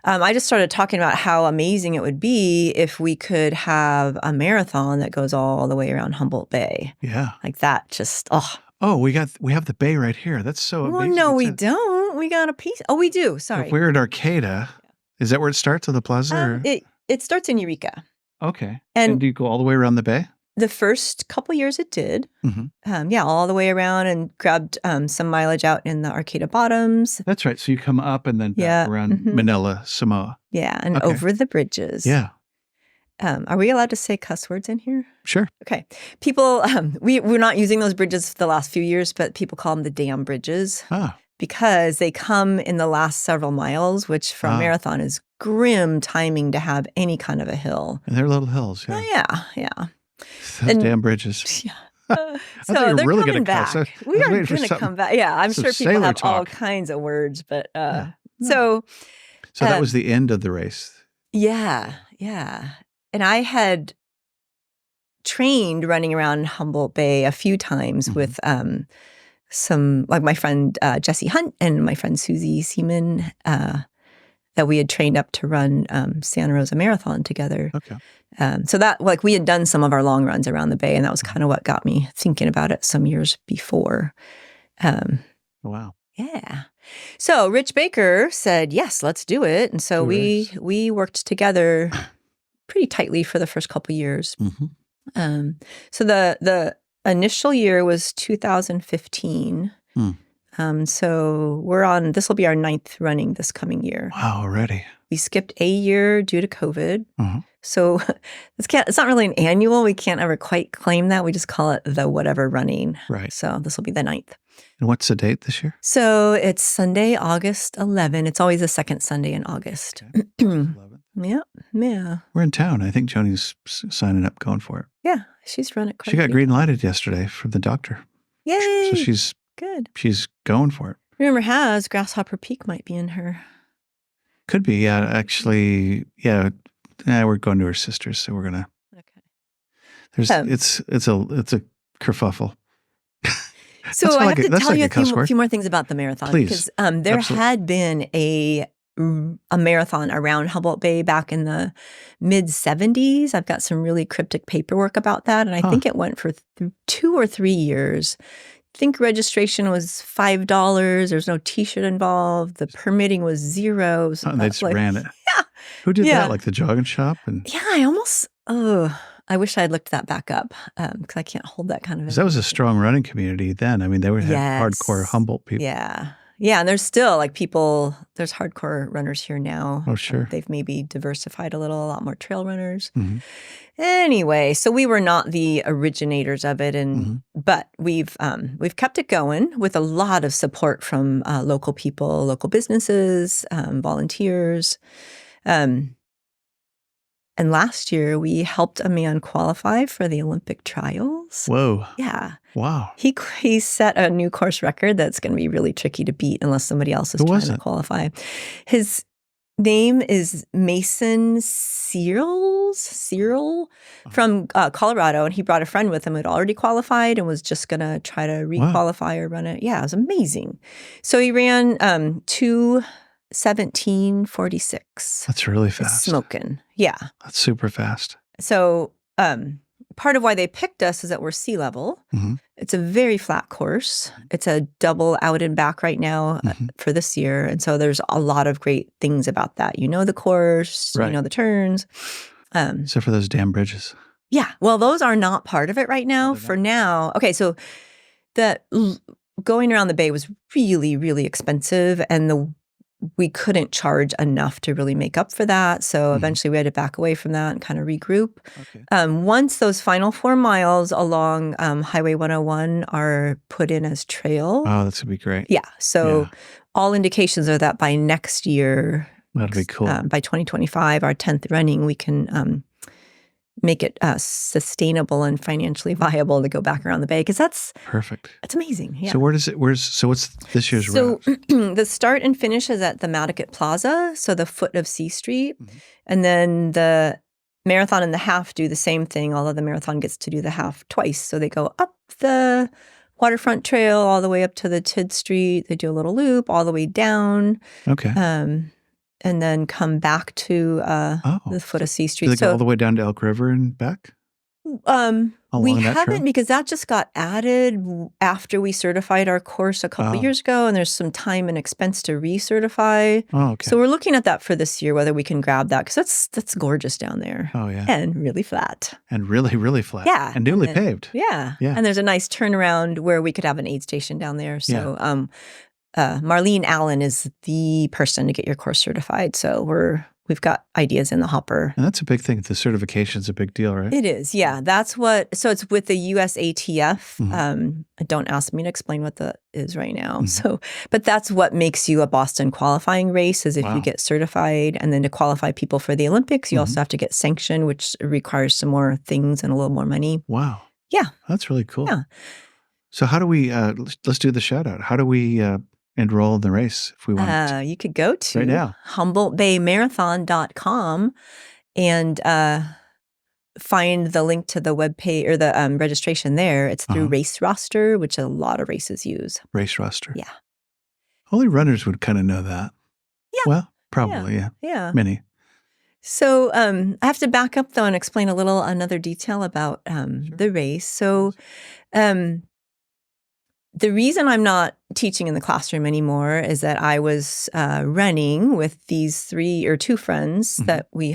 I just started talking about how amazing it would be if we could have a marathon that goes all the way around Humboldt Bay. Yeah. Like that just, Oh, we have the bay right here. That's so amazing. Well, no, we don't. We got a piece. Oh, we do. Sorry. If we're at Arcata, is that where it starts on the plaza? It starts in Eureka. Okay. And do you go all the way around the bay? The first couple years it did. All the way around and grabbed some mileage out in the Arcata Bottoms. That's right. So you come up and then back around Manila, Samoa. Yeah, and over the bridges. Yeah. Are we allowed to say cuss words in here? Sure. Okay. People, we're not using those bridges for the last few years, but people call them the dam bridges. Because they come in the last several miles, which for a marathon is grim timing to have any kind of a hill. And they're little hills. Yeah. Yeah. Those damn bridges. Yeah. So they're really coming back. We are going to come back. Yeah, I'm sure people have all kinds of words, but so that was the end of the race. Yeah. And I had trained running around Humboldt Bay a few times with some, like my friend Jessie Hunt and my friend Susie Seaman, that we had trained up to run Santa Rosa Marathon together. Okay. So that, like, we had done some of our long runs around the bay, and that was kind of what got me thinking about it some years before. Wow. Yeah. So Rich Baker said, yes, let's do it. And so we worked together pretty tightly for the first couple of years. So the initial year was 2015. So this will be our 9th running this coming year. Wow, already. We skipped a year due to COVID. Uh-huh. So it's not really an annual. We can't ever quite claim that. We just call it the whatever running. Right. So this will be the 9th. And what's the date this year? So it's Sunday, August 11. It's always the second Sunday in August. Okay. Yeah. We're in town. I think Joni's signing up, going for it. Yeah, she's run it quite She got a few green lighted yesterday from the doctor. Yay! So she's good. She's going for it. Rumor has Grasshopper Peak might be in her. Could be, yeah. Actually, yeah. We're going to her sister's, so we're gonna. Okay. It's a kerfuffle. So I have to tell you a few more things about the marathon. Please. Because there had been a marathon around Humboldt Bay back in the mid-'70s. I've got some really cryptic paperwork about that, and I think it went for 2 or 3 years. I think registration was $5. There was no T-shirt involved. The permitting was $0. So they just ran it. Yeah. Who did that? Like the jogging shop? Yeah, I wish I had looked that back up because I can't hold that kind of. Because that was a strong running community then. I mean, they had hardcore Humboldt people. Yeah, and there's still there's hardcore runners here now. Oh, sure. They've maybe diversified a lot more trail runners. Mm-hmm. Anyway, so we were not the originators of it, but we've kept it going with a lot of support from local people, local businesses, volunteers. And last year, we helped a man qualify for the Olympic trials. Whoa. Yeah. Wow. He set a new course record that's going to be really tricky to beat unless somebody else is trying to qualify. His name is Mason Cyril from Colorado, and he brought a friend with him who had already qualified and was just going to try to re-qualify or run it. Yeah, it was amazing. So he ran 2:17:46. That's really fast. Smoking. Yeah. That's super fast. So part of why they picked us is that we're sea level. Mm-hmm. It's a very flat course. It's a double out and back right now for this year. And so there's a lot of great things about that. You know the course, you know the turns. Except for those damn bridges. Yeah. Well, those are not part of it right now. For now. Okay. So going around the bay was really, really expensive. And we couldn't charge enough to really make up for that. So eventually we had to back away from that and kind of regroup. Okay. Once those final 4 miles along Highway 101 are put in as trail. Oh, that's going to be great. Yeah. So all indications are that by next year, that'll be cool. By 2025, our 10th running, we can make it sustainable and financially viable to go back around the bay, because that's perfect. That's amazing. Yeah. So what's this year's route? So the start and finish is at the Madaket Plaza, so the foot of C Street, and then the marathon and the half do the same thing. Although the marathon gets to do the half twice, so they go up the waterfront trail all the way up to the Tid Street. They do a little loop all the way down. Okay. And then come back to the foot of C Street. Do they go all the way down to Elk River and back? We haven't, because that just got added after we certified our course a couple years ago, and there's some time and expense to recertify. Oh, okay. So we're looking at that for this year, whether we can grab that, because that's gorgeous down there. Oh, yeah. And really flat. And really, really flat. Yeah. And newly paved. Yeah. And there's a nice turnaround where we could have an aid station down there. So Marlene Allen is the person to get your course certified. So we've got ideas in the hopper. And that's a big thing. The certification's a big deal, right? It is, yeah. So it's with the USATF. Don't ask me to explain what that is right now. So, but that's what makes you a Boston qualifying race, is if you get certified. And then to qualify people for the Olympics, you also have to get sanctioned, which requires some more things and a little more money. Wow. Yeah. That's really cool. Yeah. So how do we, let's do the shout out. How do we enroll in the race if we want? You could go to right now. HumboldtBayMarathon.com and find the link to the webpage or the registration there. It's through Race Roster, which a lot of races use. Race Roster. Yeah. Only runners would kind of know that. Yeah. Well, probably, yeah. Yeah. Many. So I have to back up, though, and explain another detail about the race. So the reason I'm not teaching in the classroom anymore is that I was running with these 2 friends that we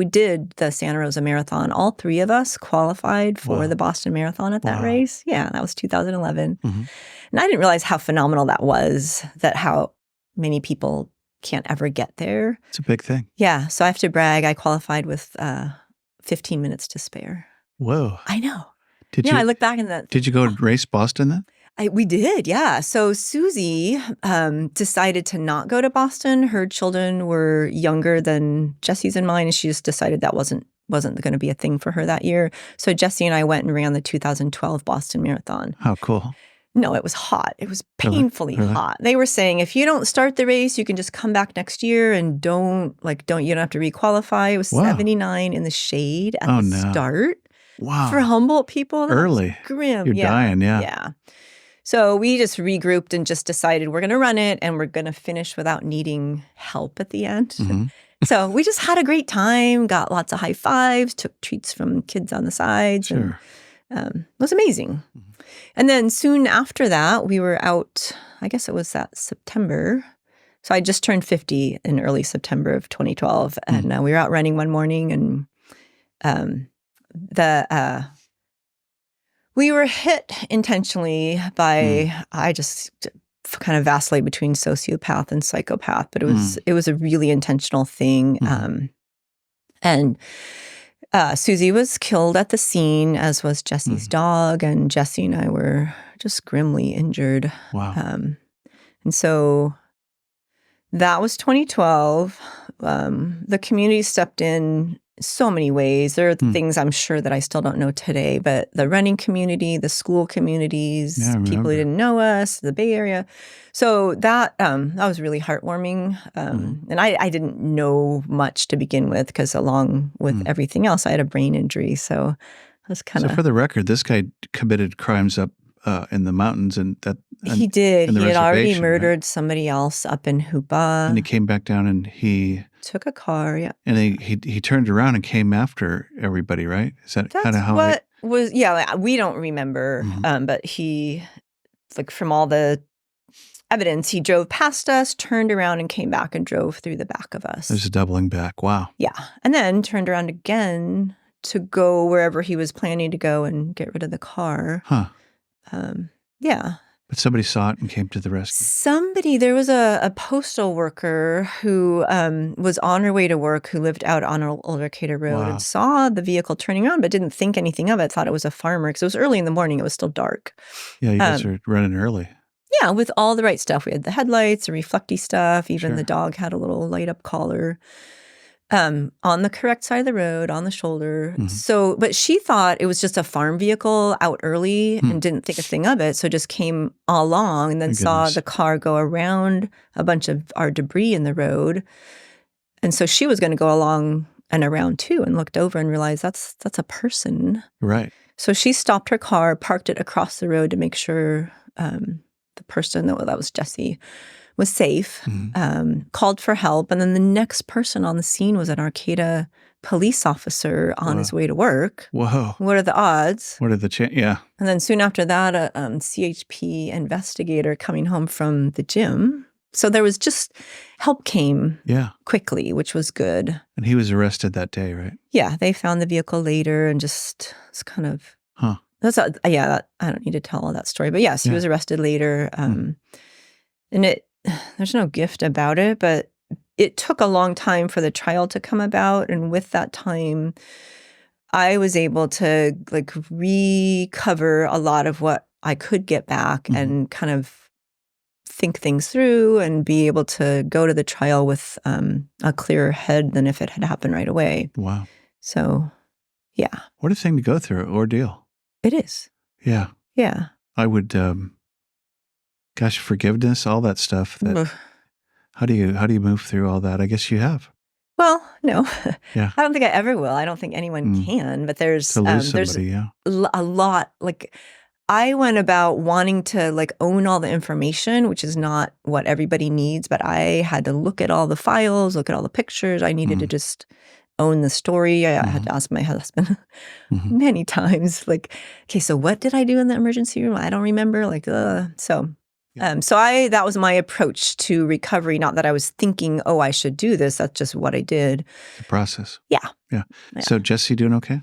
did the Santa Rosa Marathon. All 3 of us qualified for the Boston Marathon at that race. Yeah, that was 2011. And I didn't realize how phenomenal that was, that how many people can't ever get there. It's a big thing. Yeah. So I have to brag. I qualified with 15 minutes to spare. Whoa. I know. Did I look back in that. Did you go race Boston then? We did, yeah. So Susie decided to not go to Boston. Her children were younger than Jesse's and mine, and she just decided that wasn't going to be a thing for her that year. So Jesse and I went and ran the 2012 Boston Marathon. How cool. No, it was hot. It was painfully hot. They were saying, if you don't start the race, you can just come back next year and you don't have to requalify. It was 79 in the shade at the start. Wow. For Humboldt people, that early. was grim. You're dying, yeah. Yeah. So we just regrouped and just decided we're going to run it and we're going to finish without needing help at the end. Mm-hmm. So we just had a great time, got lots of high fives, took treats from kids on the sides. Sure. And, it was amazing. Mm-hmm. And then soon after that, we were out, I guess it was that September. So I just turned 50 in early September of 2012. Mm-hmm. And we were out running one morning and we were hit intentionally by, I just kind of vacillate between sociopath and psychopath, but it was a really intentional thing. And Susie was killed at the scene, as was Jesse's dog, and Jesse and I were just grimly injured. Wow. And so that was 2012. The community stepped in so many ways. There are things I'm sure that I still don't know today, but the running community, the school communities, people who didn't know us, the Bay Area. So that was really heartwarming. And I didn't know much to begin with because along with everything else, I had a brain injury. So I was kind of... So for the record, this guy committed crimes up in the mountains he did. He had already murdered somebody else up in Huba. And he came back down and he... took a car, yeah. And he turned around and came after everybody, right? Is that kind of how what was... Yeah, we don't remember, but he, from all the evidence, he drove past us, turned around and came back and drove through the back of us. There's a doubling back. Wow. Yeah. And then turned around again to go wherever he was planning to go and get rid of the car. Huh. Yeah. But somebody saw it and came to the rescue. There was a postal worker who was on her way to work who lived out on Old Arcata Road and saw the vehicle turning around but didn't think anything of it, thought it was a farmer because it was early in the morning. It was still dark. Yeah, you guys are running early. Yeah, with all the right stuff. We had the headlights, the reflecty stuff. Even the dog had a little light-up collar. On the correct side of the road, on the shoulder. So, but she thought it was just a farm vehicle out early and didn't think a thing of it. So just came along and then saw the car go around a bunch of our debris in the road. And so she was going to go along and around too and looked over and realized that's a person. Right. So she stopped her car, parked it across the road to make sure the person, that was Jesse, was safe, called for help. And then the next person on the scene was an Arcata police officer on his way to work. Whoa. What are the odds? What are the chances? Yeah. And then soon after that, a CHP investigator coming home from the gym. So there was just, help came quickly, which was good. And he was arrested that day, right? Yeah. They found the vehicle later and just, it's kind of, I don't need to tell all that story. But yes, he was arrested later. And there's no gift about it, but it took a long time for the trial to come about. And with that time, I was able to recover a lot of what I could get back and kind of think things through and be able to go to the trial with a clearer head than if it had happened right away. Wow. So, yeah. What a thing to go through, ordeal. It is. Yeah. Yeah. I would... Gosh, forgiveness, all that stuff. How do you move through all that? I guess you have. Well, no. Yeah. I don't think I ever will. I don't think anyone can. But there's somebody, a lot. I went about wanting to own all the information, which is not what everybody needs. But I had to look at all the files, look at all the pictures. I needed to just own the story. I had to ask my husband many times, okay, so what did I do in the emergency room? I don't remember. That was my approach to recovery. Not that I was thinking, oh, I should do this. That's just what I did. The process. Yeah. So Jessie doing okay?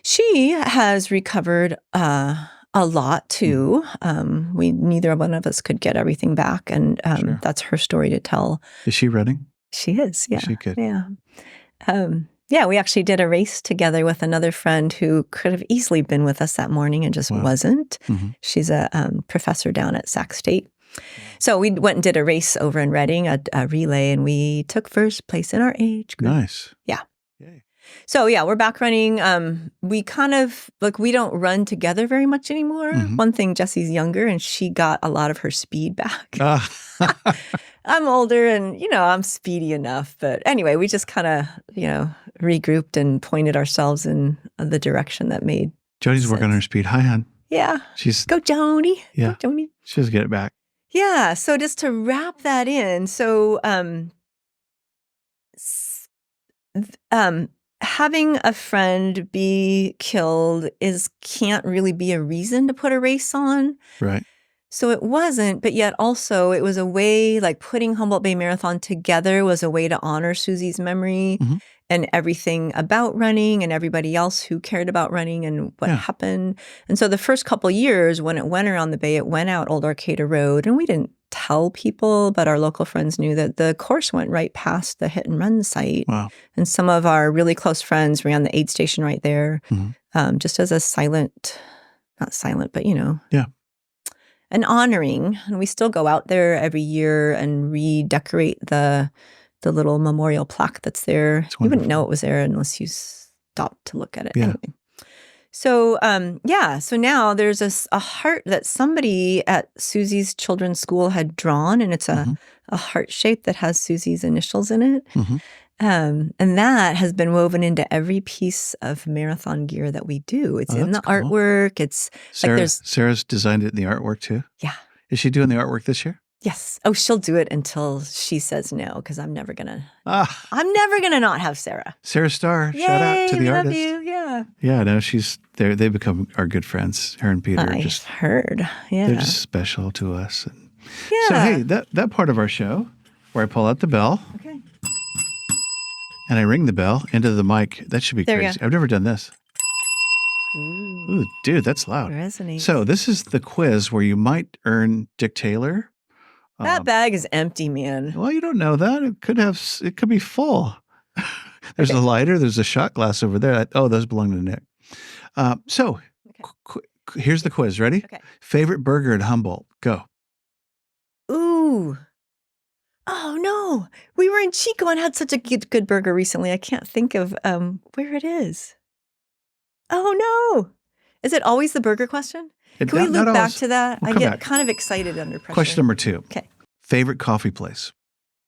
She has recovered a A lot too. Neither one of us could get everything back, and Sure. that's her story to tell. Is she running? She is. Yeah. Is she good? Yeah. Yeah, we actually did a race together with another friend who could have easily been with us that morning and just wasn't. She's a professor down at Sac State. So we went and did a race over in Reading, a relay, and we took first place in our age group. Nice. Yeah. Yay. So yeah, we're back running. We kind of, we don't run together very much anymore. One thing, Jessie's younger and she got a lot of her speed back. I'm older and, I'm speedy enough. But anyway, we just kind of, regrouped and pointed ourselves in the direction that made Jody's sense. working on her speed. Hi, hon. Yeah. Go, Jody. Yeah. Go, Jody. She'll get it back. Yeah. So just to wrap that in, so having a friend be killed can't really be a reason to put a race on. Right. So it wasn't, but yet also it was a way, like putting Humboldt Bay Marathon together was a way to honor Susie's memory and everything about running and everybody else who cared about running and what happened. And so the first couple of years when it went around the bay, it went out Old Arcata Road, and we didn't tell people, but our local friends knew that the course went right past the hit and run site. Wow. And some of our really close friends ran the aid station right there, just as a not silent, but Yeah. an honoring. And we still go out there every year and redecorate the little memorial plaque that's there. You wouldn't know it was there unless you stopped to look at it. Yeah. Anyway. So, so now there's a heart that somebody at Susie's children's school had drawn, and it's a heart shape that has Susie's initials in it. And that has been woven into every piece of marathon gear that we do. It's in the artwork. It's Sarah's designed it in the artwork too? Yeah. Is she doing the artwork this year? Yes. Oh, she'll do it until she says no, because I'm never gonna not have Sarah. Sarah Starr. Yay, shout out to the love artist. You. Yeah. Yeah, no, she's there. They become our good friends. Her and Peter are I've heard. Yeah. They're just special to us. And yeah. So hey, that part of our show where I pull out the bell. Okay. And I ring the bell into the mic. That should be crazy. I've never done this. Ooh, dude, that's loud. It resonates. So this is the quiz where you might earn Dick Taylor. That bag is empty, man. Well, you don't know that. It could be full. There's a lighter. There's a shot glass over there. Those belong to Nick. Here's the quiz. Ready? Okay. Favorite burger in Humboldt? Go. Ooh. Oh, no. We were in Chico and had such a good burger recently. I can't think of where it is. Oh, no. Is it always the burger question? Can we look back to that? I get kind of excited under pressure. Question number 2. Okay. Favorite coffee place?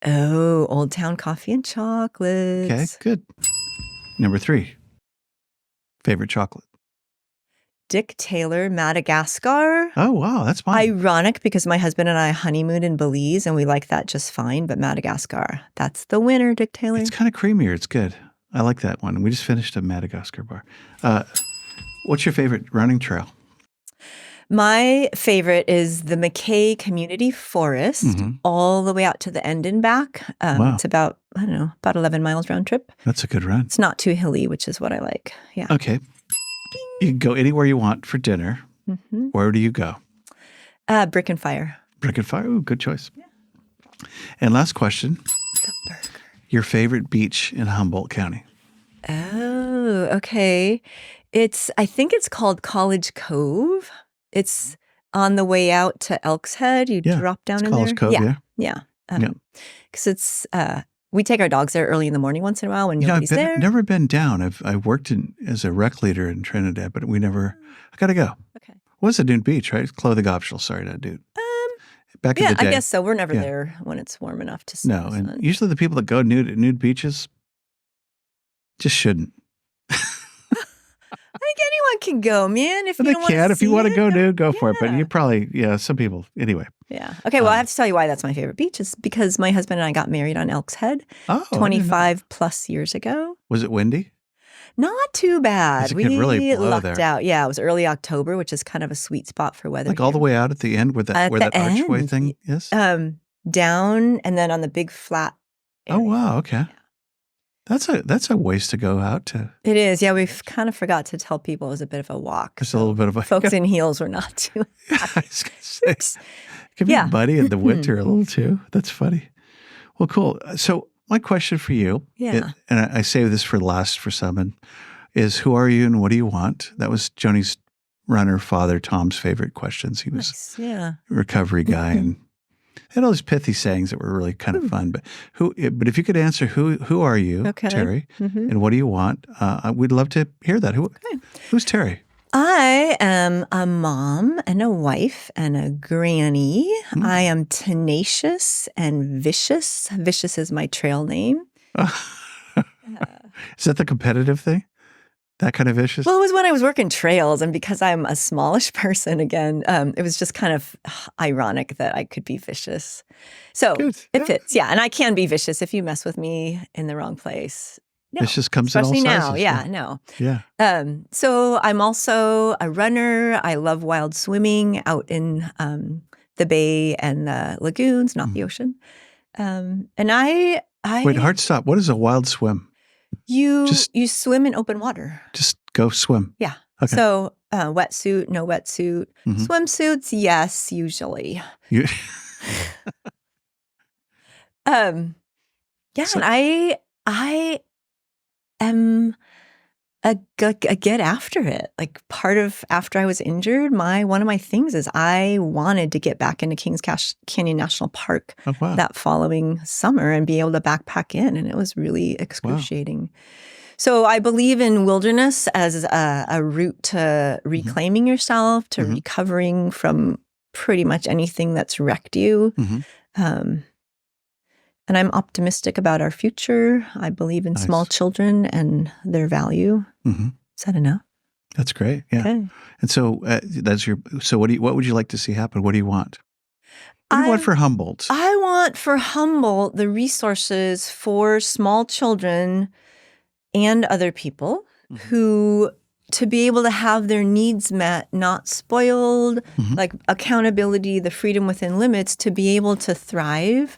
Oh, Old Town Coffee and Chocolates. Okay, good. Number 3. Favorite chocolate? Dick Taylor, Madagascar. Oh, wow, that's fine. Ironic because my husband and I honeymooned in Belize and we like that just fine, but Madagascar, that's the winner, Dick Taylor. It's kind of creamier. It's good. I like that one. We just finished a Madagascar bar. What's your favorite running trail? My favorite is the McKay Community Forest, all the way out to the end and back. Wow. It's about 11 miles round trip. That's a good run. It's not too hilly, which is what I like. Yeah. Okay. You can go anywhere you want for dinner. Where do you go? Brick and Fire. Brick and Fire. Ooh, good choice. Yeah. And last question. The burger. Your favorite beach in Humboldt County? Oh, okay. I think it's called College Cove. It's on the way out to Elk's Head. You drop down in College there. Cove, yeah. Because it's we take our dogs there early in the morning once in a while when nobody's there. I've never been down. I've worked as a rec leader in Trinidad, but we never. I gotta go. Okay. What's a nude beach, right? It's clothing optional. Sorry, not nude. Back in the day. I guess so. We're never there when it's warm enough to see No, and usually the people that go nude at nude beaches just shouldn't. I think anyone can go, man. If you don't want to if you want to go nude, go for it. But Yeah. you probably, some people, anyway. Yeah. Okay, well, I have to tell you why that's my favorite beach is because my husband and I got married on Elk's Head 25 plus years ago. Was it windy? Not too bad. It could really blow lucked there. out. Yeah, it was early October, which is kind of a sweet spot for weather. Like all the way out at the end where that archway thing is? Down and then on the big flat area. Oh, wow. Okay. That's a ways to go out to. It is. Yeah, we've kind of forgot to tell people it was a bit of a walk. It's a little bit of a folks in heels were not doing that. I was gonna say, it can be muddy in the winter a little too. That's funny. Well, cool. So my question for you, and I save this for last for someone, is who are you and what do you want? That was Joni's runner father Tom's favorite questions. He was a recovery guy and had all these pithy sayings that were really kind of fun. But if you could answer who are you, Terri, and what do you want? We'd love to hear that. Who's Terri? I am a mom and a wife and a granny. I am tenacious and vicious. Vicious is my trail name. Is that the competitive thing? That kind of vicious? Well, it was when I was working trails, and because I'm a smallish person, again, it was just kind of ironic that I could be vicious. So it fits, and I can be vicious if you mess with me in the wrong place. No, vicious comes in all sizes. Especially now, so I'm also a runner. I love wild swimming out in the bay and the lagoons, not the ocean. And I wait, hard stop. What is a wild swim? You swim in open water. Just go swim. Yeah. Okay. So wetsuit, no wetsuit. Swimsuits, yes, usually. And I am a get after it. Like after I was injured, one of my things is I wanted to get back into Kings Canyon National Park that following summer and be able to backpack in. And it was really excruciating. Wow. So I believe in wilderness as a route to reclaiming yourself, to recovering from pretty much anything that's wrecked you. And I'm optimistic about our future. I believe in small children and their value. Is that enough? That's great. Yeah. Okay. And so so what would you like to see happen? What do you want? What do you want for Humboldt? I want for Humboldt the resources for small children and other people who to be able to have their needs met, not spoiled, like accountability, the freedom within limits, to be able to thrive,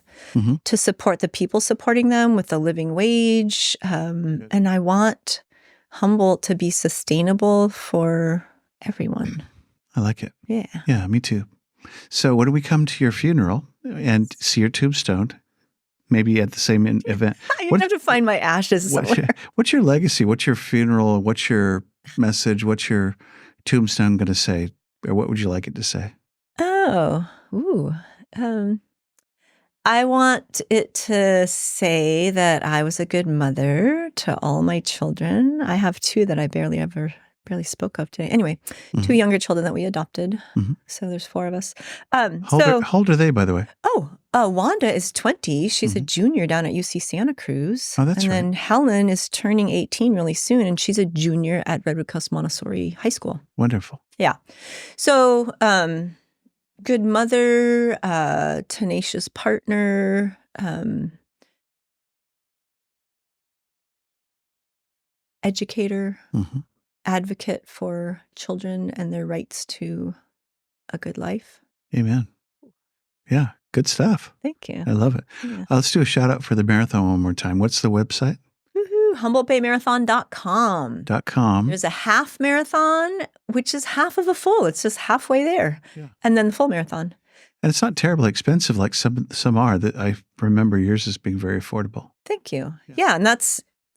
to support the people supporting them with a living wage. And I want Humboldt to be sustainable for everyone. I like it. Yeah. Yeah, me too. So when do we come to your funeral and see your tombstone? Maybe at the same event. You have to find my ashes somewhere. What's your legacy? What's your funeral? What's your message? What's your tombstone going to say? Or what would you like it to say? I want it to say that I was a good mother to all my children. I have two that I barely spoke of today. Anyway, two younger children that we adopted. So there's four of us. How old are they, by the way? Wanda is 20. She's a junior down at UC Santa Cruz. Oh, that's right. And then Helen is turning 18 really soon, and she's a junior at Redwoods Montessori High School. Wonderful. Yeah. So, good mother, tenacious partner, educator, advocate for children and their rights to a good life. Amen. Yeah, good stuff. Thank you. I love it. Yeah. Let's do a shout out for the marathon one more time. What's the website? HumboldtBayMarathon.com. There's a half marathon, which is half of a full. It's just halfway there. Yeah. And then the full marathon. And it's not terribly expensive like some are. That I remember yours as being very affordable. Thank you. Yeah, and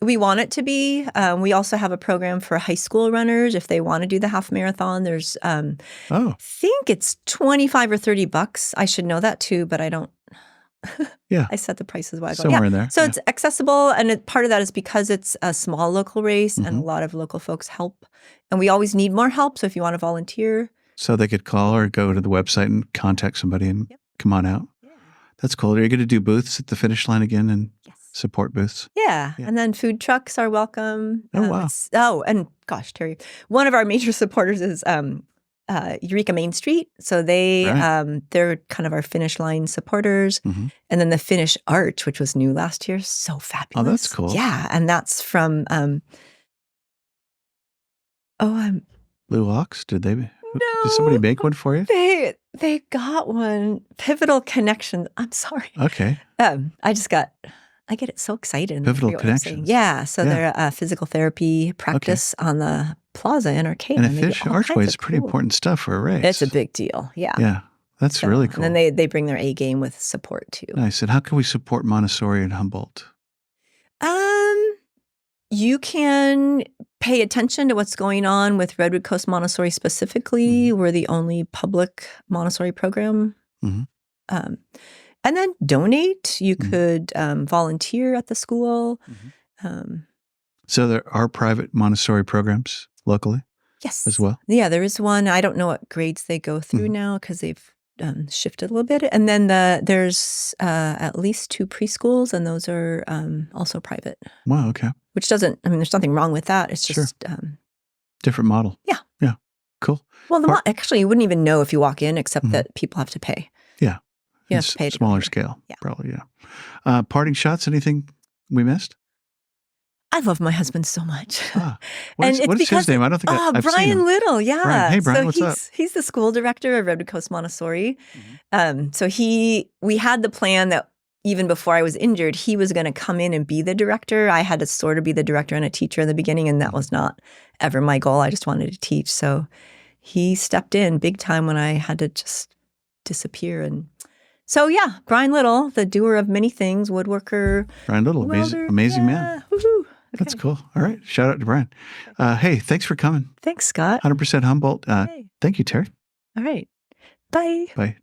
we want it to be. We also have a program for high school runners if they want to do the half marathon. There's, I think it's $25 or $30. I should know that too, but I don't. Yeah, I set the prices while I go. Somewhere in there. So it's accessible, and part of that is because it's a small local race, and a lot of local folks help, and we always need more help. So if you want to volunteer, so they could call or go to the website and contact somebody and come on out. Yeah. That's cool. Are you going to do booths at the finish line again and support booths? Yeah, and then food trucks are welcome. Oh wow! And gosh, Terri, one of our major supporters is Eureka Main Street. So they're kind of our finish line supporters. And then the Finish Arch, which was new last year, so fabulous. Oh, that's cool. Yeah, and that's from Blue Ox. Did No, somebody make one for you? They got one. Pivotal Connection. I'm sorry. Okay. I I get it so excited. And Pivotal I forget what I'm saying. connections. Yeah. So they're physical therapy practice on the plaza in Arcata. And a fish archway is pretty important stuff for a race. It's a big deal. Yeah. Yeah. That's really cool. And then they bring their A game with support too. Nice. And how can we support Montessori in Humboldt? You can pay attention to what's going on with Redwood Coast Montessori specifically. Mm-hmm. We're the only public Montessori program. Mm-hmm. And then donate. You could volunteer at the school. Mm-hmm. So there are private Montessori programs locally? Yes. As well? Yeah, there is one. I don't know what grades they go through now because they've shifted a little bit. And then there's at least 2 preschools, and those are also private. Wow, okay. Which doesn't, there's nothing wrong with that. It's just... different model. Yeah. Yeah. Cool. Well, actually, you wouldn't even know if you walk in, except that people have to pay. Yeah. You have to pay. Smaller scale. Yeah. Probably, yeah. Parting shots, anything we missed? I love my husband so much. What is his name? I don't think I've seen him. Brian Little, yeah. Brian. Hey, Brian, what's up? He's the school director of Redwood Coast Montessori. So we had the plan that even before I was injured, he was going to come in and be the director. I had to sort of be the director and a teacher in the beginning, and that was not ever my goal. I just wanted to teach. So he stepped in big time when I had to just disappear. And so, yeah, Brian Little, the doer of many things, woodworker. Brian Little, amazing man. Woohoo. Okay. That's cool. All right. Shout out to Brian. Hey, thanks for coming. Thanks, Scott. 100% Humboldt. Okay. Thank you, Terri. All right. Bye. Bye.